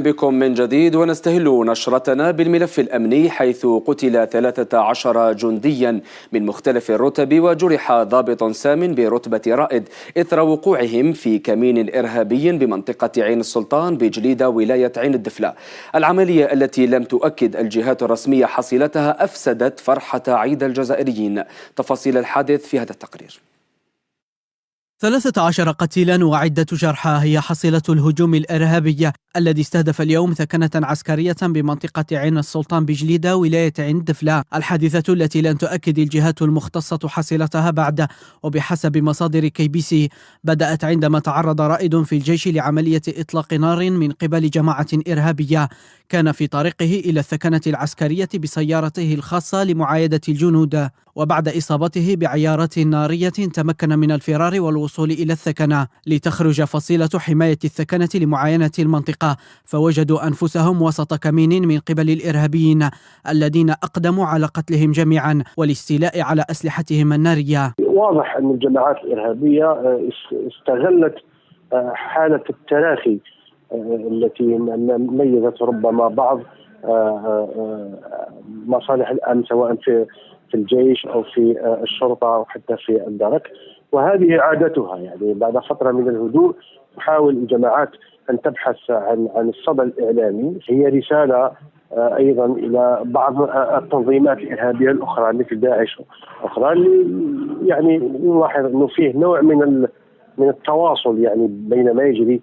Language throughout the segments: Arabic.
بكم من جديد ونستهل نشرتنا بالملف الأمني، حيث قتل 13 جنديا من مختلف الرتب وجرح ضابط سام برتبة رائد إثر وقوعهم في كمين إرهابي بمنطقة عين السلطان بجليدة ولاية عين الدفلة. العملية التي لم تؤكد الجهات الرسمية حصيلتها أفسدت فرحة عيد الجزائريين. تفاصيل الحادث في هذا التقرير. 13 قتيلا وعدة جرحى هي حصيلة الهجوم الإرهابي الذي استهدف اليوم ثكنة عسكرية بمنطقة عين السلطان بجليدة ولاية عين الدفلة. الحادثة التي لن تؤكد الجهات المختصة حصيلتها بعد، وبحسب مصادر KBC بدأت عندما تعرض رائد في الجيش لعملية إطلاق نار من قبل جماعة إرهابية كان في طريقه إلى الثكنة العسكرية بسيارته الخاصة لمعايدة الجنود، وبعد إصابته بعيارات نارية تمكن من الفرار والوصول إلى الثكنة لتخرج فصيلة حماية الثكنة لمعاينة المنطقة، فوجدوا أنفسهم وسط كمين من قبل الإرهابيين الذين أقدموا على قتلهم جميعا والاستيلاء على أسلحتهم النارية. واضح أن الجماعات الإرهابية استغلت حالة التراخي التي ميزت ربما بعض مصالح الأمن سواء في الجيش أو في الشرطة أو حتى في الدرك، وهذه عادتها. يعني بعد فترة من الهدوء تحاول الجماعات أن تبحث عن الصدى الإعلامي. هي رسالة أيضا إلى بعض التنظيمات الإرهابية الأخرى مثل داعش أخرى، يعني نلاحظ أنه فيه نوع من التواصل يعني بين ما يجري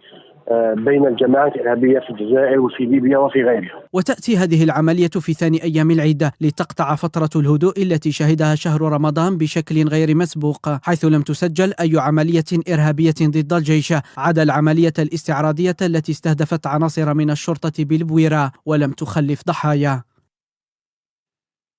بين الجماعات الإرهابية في الجزائر وفي ليبيا وفي غيرها. وتأتي هذه العملية في ثاني أيام العيد لتقطع فترة الهدوء التي شهدها شهر رمضان بشكل غير مسبوق، حيث لم تسجل أي عملية إرهابية ضد الجيش عدا العملية الاستعراضية التي استهدفت عناصر من الشرطة بالبويرة ولم تخلف ضحايا.